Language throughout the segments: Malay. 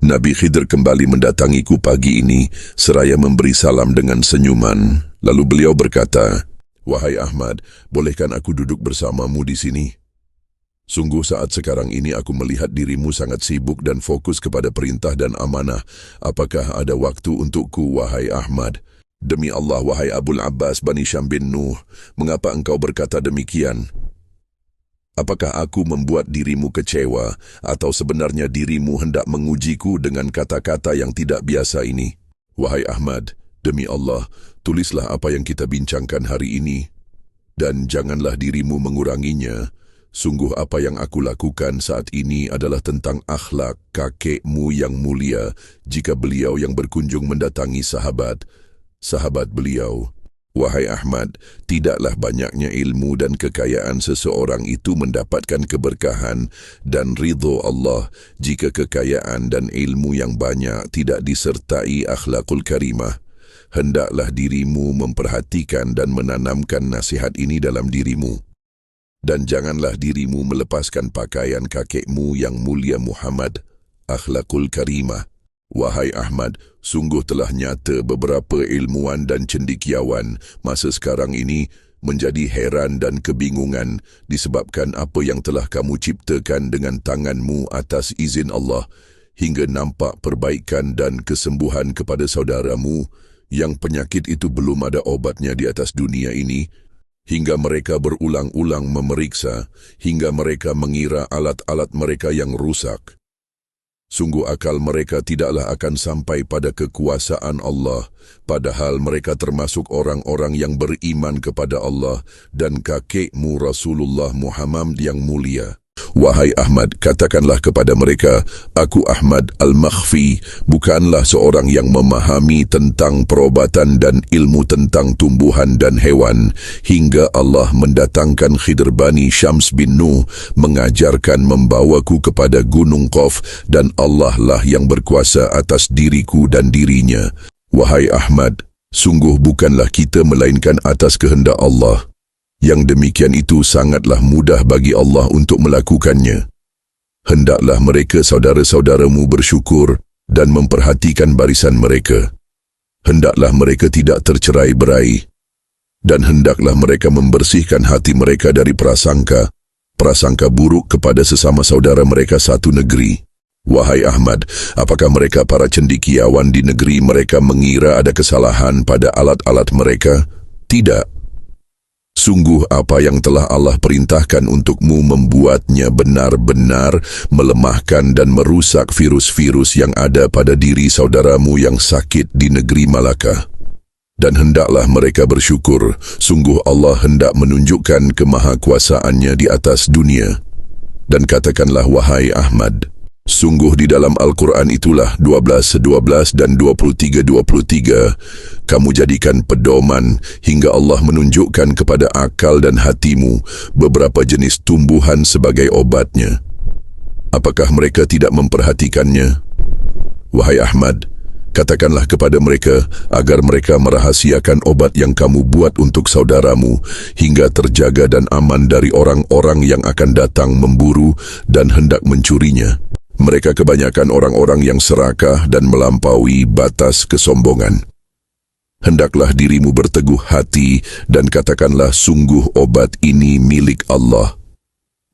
Nabi Khidir kembali mendatangiku pagi ini seraya memberi salam dengan senyuman. Lalu beliau berkata, "Wahai Ahmad, bolehkan aku duduk bersamamu di sini? Sungguh saat sekarang ini aku melihat dirimu sangat sibuk dan fokus kepada perintah dan amanah. Apakah ada waktu untukku, wahai Ahmad?" "Demi Allah, wahai Abul Abbas Bani Syam bin Nuh, mengapa engkau berkata demikian? Apakah aku membuat dirimu kecewa atau sebenarnya dirimu hendak mengujiku dengan kata-kata yang tidak biasa ini?" "Wahai Ahmad, demi Allah, tulislah apa yang kita bincangkan hari ini dan janganlah dirimu menguranginya. Sungguh apa yang aku lakukan saat ini adalah tentang akhlak kakekmu yang mulia jika beliau yang berkunjung mendatangi sahabat beliau. Wahai Ahmad, tidaklah banyaknya ilmu dan kekayaan seseorang itu mendapatkan keberkahan dan ridho Allah jika kekayaan dan ilmu yang banyak tidak disertai akhlakul karimah. Hendaklah dirimu memperhatikan dan menanamkan nasihat ini dalam dirimu. Dan janganlah dirimu melepaskan pakaian kakekmu yang mulia Muhammad, akhlakul karimah. Wahai Ahmad, sungguh telah nyata beberapa ilmuwan dan cendekiawan masa sekarang ini menjadi heran dan kebingungan disebabkan apa yang telah kamu ciptakan dengan tanganmu atas izin Allah, hingga nampak perbaikan dan kesembuhan kepada saudaramu yang penyakit itu belum ada obatnya di atas dunia ini, hingga mereka berulang-ulang memeriksa, hingga mereka mengira alat-alat mereka yang rusak. Sungguh akal mereka tidaklah akan sampai pada kekuasaan Allah, padahal mereka termasuk orang-orang yang beriman kepada Allah dan kakekmu Rasulullah Muhammad yang mulia. Wahai Ahmad, katakanlah kepada mereka, aku Ahmad Al-Makhfi, bukanlah seorang yang memahami tentang perubatan dan ilmu tentang tumbuhan dan hewan, hingga Allah mendatangkan Khidir Bani Syams bin Nuh mengajarkan membawaku kepada Gunung Qaf, dan Allah lah yang berkuasa atas diriku dan dirinya. Wahai Ahmad, sungguh bukanlah kita melainkan atas kehendak Allah. Yang demikian itu sangatlah mudah bagi Allah untuk melakukannya. Hendaklah mereka saudara-saudaramu bersyukur dan memperhatikan barisan mereka. Hendaklah mereka tidak tercerai-berai. Dan hendaklah mereka membersihkan hati mereka dari prasangka buruk kepada sesama saudara mereka satu negeri. Wahai Ahmad, apakah mereka para cendekiawan di negeri mereka mengira ada kesalahan pada alat-alat mereka? Tidak. Sungguh apa yang telah Allah perintahkan untukmu membuatnya benar-benar melemahkan dan merusak virus-virus yang ada pada diri saudaramu yang sakit di negeri Malaka. Dan hendaklah mereka bersyukur, sungguh Allah hendak menunjukkan kemahakuasaannya di atas dunia. Dan katakanlah wahai Ahmad, sungguh di dalam Al-Quran itulah 12:12 dan 23:23 kamu jadikan pedoman hingga Allah menunjukkan kepada akal dan hatimu beberapa jenis tumbuhan sebagai obatnya. Apakah mereka tidak memperhatikannya? Wahai Ahmad, katakanlah kepada mereka agar mereka merahasiakan obat yang kamu buat untuk saudaramu hingga terjaga dan aman dari orang-orang yang akan datang memburu dan hendak mencurinya. Mereka kebanyakan orang-orang yang serakah dan melampaui batas kesombongan. Hendaklah dirimu berteguh hati dan katakanlah sungguh obat ini milik Allah.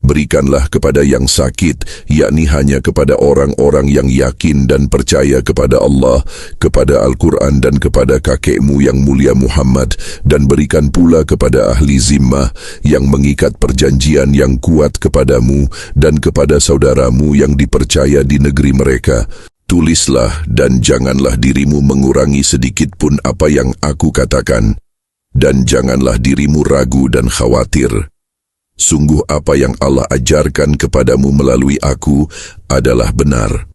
Berikanlah kepada yang sakit, yakni hanya kepada orang-orang yang yakin dan percaya kepada Allah, kepada Al-Quran dan kepada kakekmu yang mulia Muhammad, dan berikan pula kepada ahli zimmah yang mengikat perjanjian yang kuat kepadamu dan kepada saudaramu yang dipercaya di negeri mereka. Tulislah dan janganlah dirimu mengurangi sedikit pun apa yang aku katakan, dan janganlah dirimu ragu dan khawatir. Sungguh apa yang Allah ajarkan kepadamu melalui aku adalah benar.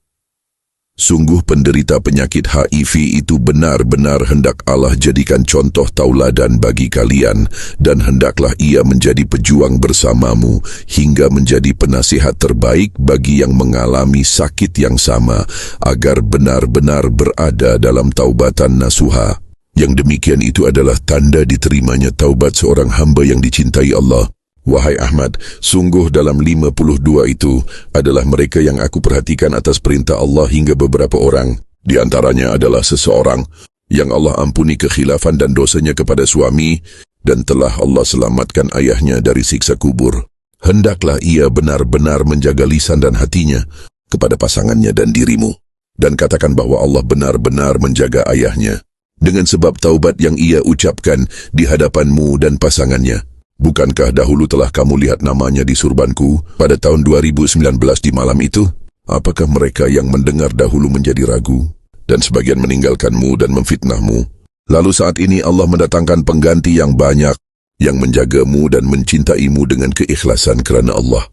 Sungguh penderita penyakit HIV itu benar-benar hendak Allah jadikan contoh tauladan bagi kalian, dan hendaklah ia menjadi pejuang bersamamu hingga menjadi penasihat terbaik bagi yang mengalami sakit yang sama, agar benar-benar berada dalam taubatan nasuha. Yang demikian itu adalah tanda diterimanya taubat seorang hamba yang dicintai Allah. Wahai Ahmad, sungguh dalam 52 itu adalah mereka yang aku perhatikan atas perintah Allah hingga beberapa orang. Di antaranya adalah seseorang yang Allah ampuni kekhilafan dan dosanya kepada suami dan telah Allah selamatkan ayahnya dari siksa kubur. Hendaklah ia benar-benar menjaga lisan dan hatinya kepada pasangannya dan dirimu. Dan katakan bahwa Allah benar-benar menjaga ayahnya dengan sebab taubat yang ia ucapkan di hadapanmu dan pasangannya. Bukankah dahulu telah kamu lihat namanya di surbanku pada tahun 2019 di malam itu? Apakah mereka yang mendengar dahulu menjadi ragu dan sebagian meninggalkanmu dan memfitnahmu? Lalu saat ini Allah mendatangkan pengganti yang banyak yang menjagamu dan mencintaimu dengan keikhlasan kerana Allah.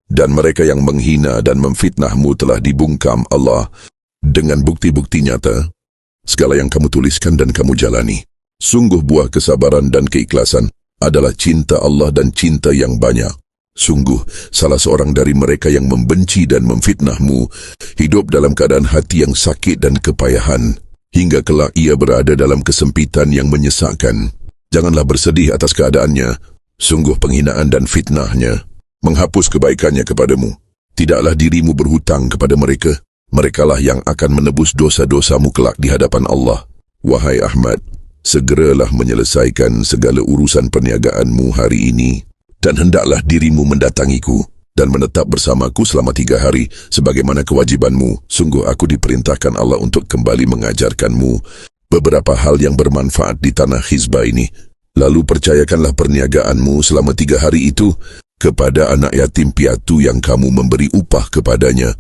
Dan mereka yang menghina dan memfitnahmu telah dibungkam Allah dengan bukti-bukti nyata. Segala yang kamu tuliskan dan kamu jalani. Sungguh buah kesabaran dan keikhlasan adalah cinta Allah dan cinta yang banyak. Sungguh, salah seorang dari mereka yang membenci dan memfitnahmu hidup dalam keadaan hati yang sakit dan kepayahan, hingga kelak ia berada dalam kesempitan yang menyesakkan. Janganlah bersedih atas keadaannya. Sungguh penghinaan dan fitnahnya menghapus kebaikannya kepadamu. Tidaklah dirimu berhutang kepada mereka. Merekalah yang akan menebus dosa-dosamu kelak di hadapan Allah. Wahai Ahmad, segeralah menyelesaikan segala urusan perniagaanmu hari ini, dan hendaklah dirimu mendatangiku dan menetap bersamaku selama 3 hari sebagaimana kewajibanmu. Sungguh aku diperintahkan Allah untuk kembali mengajarkanmu beberapa hal yang bermanfaat di tanah Hizbah ini. Lalu percayakanlah perniagaanmu selama 3 hari itu kepada anak yatim piatu yang kamu memberi upah kepadanya.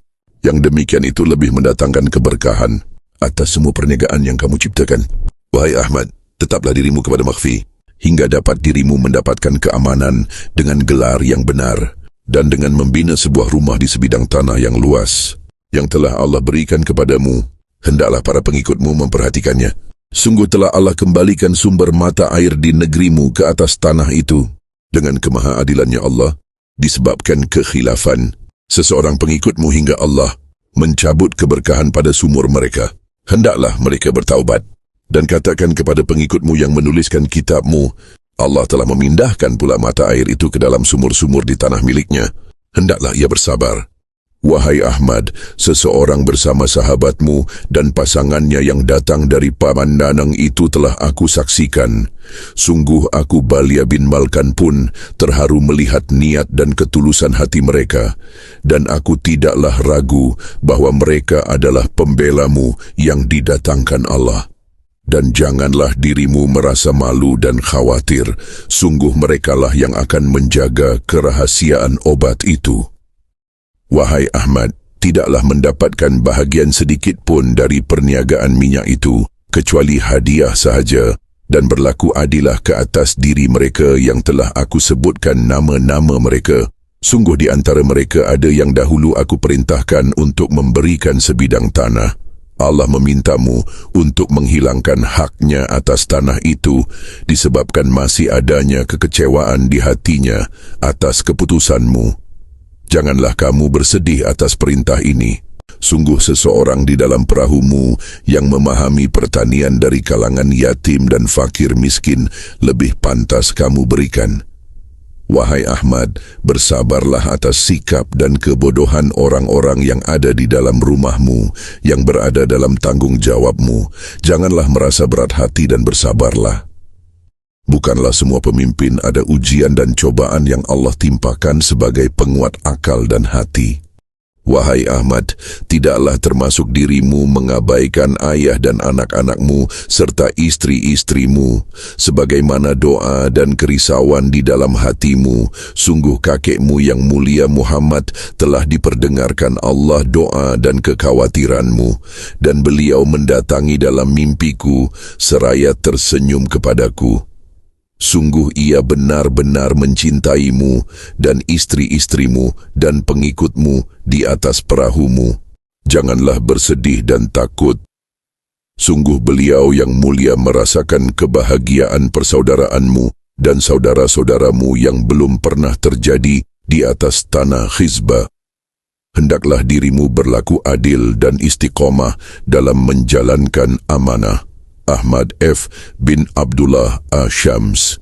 Yang demikian itu lebih mendatangkan keberkahan atas semua perniagaan yang kamu ciptakan. Wahai Ahmad, tetaplah dirimu kepada makhfi, hingga dapat dirimu mendapatkan keamanan dengan gelar yang benar, dan dengan membina sebuah rumah di sebidang tanah yang luas, yang telah Allah berikan kepadamu. Hendaklah para pengikutmu memperhatikannya. Sungguh telah Allah kembalikan sumber mata air di negerimu ke atas tanah itu. Dengan kemahaadilannya Allah, disebabkan kekhilafan seseorang pengikutmu hingga Allah mencabut keberkahan pada sumur mereka. Hendaklah mereka bertaubat. Dan katakan kepada pengikutmu yang menuliskan kitabmu, Allah telah memindahkan pula mata air itu ke dalam sumur-sumur di tanah miliknya. Hendaklah ia bersabar. Wahai Ahmad, seseorang bersama sahabatmu dan pasangannya yang datang dari Pamandanang itu telah aku saksikan. Sungguh aku Balia bin Malkan pun terharu melihat niat dan ketulusan hati mereka. Dan aku tidaklah ragu bahawa mereka adalah pembelamu yang didatangkan Allah. Dan janganlah dirimu merasa malu dan khawatir. Sungguh merekalah yang akan menjaga kerahasiaan obat itu. Wahai Ahmad, tidaklah mendapatkan bahagian sedikit pun dari perniagaan minyak itu, kecuali hadiah sahaja, dan berlaku adilah ke atas diri mereka yang telah aku sebutkan nama-nama mereka. Sungguh di antara mereka ada yang dahulu aku perintahkan untuk memberikan sebidang tanah. Allah memintamu untuk menghilangkan haknya atas tanah itu disebabkan masih adanya kekecewaan di hatinya atas keputusanmu. Janganlah kamu bersedih atas perintah ini. Sungguh seseorang di dalam perahumu yang memahami pertanian dari kalangan yatim dan fakir miskin lebih pantas kamu berikan. Wahai Ahmad, bersabarlah atas sikap dan kebodohan orang-orang yang ada di dalam rumahmu, yang berada dalam tanggung jawabmu. Janganlah merasa berat hati dan bersabarlah. Bukanlah semua pemimpin ada ujian dan cobaan yang Allah timpakan sebagai penguat akal dan hati. Wahai Ahmad, tidaklah termasuk dirimu mengabaikan ayah dan anak-anakmu serta istri-istrimu, sebagaimana doa dan kerisauan di dalam hatimu. Sungguh kakekmu yang mulia Muhammad telah diperdengarkan Allah doa dan kekhawatiranmu, dan beliau mendatangi dalam mimpiku seraya tersenyum kepadaku. Sungguh ia benar-benar mencintaimu dan istri-istrimu dan pengikutmu di atas perahumu. Janganlah bersedih dan takut. Sungguh beliau yang mulia merasakan kebahagiaan persaudaraanmu dan saudara-saudaramu yang belum pernah terjadi di atas tanah Hizbah. Hendaklah dirimu berlaku adil dan istiqomah dalam menjalankan amanah. Ahmad F. bin Abdullah Asyams.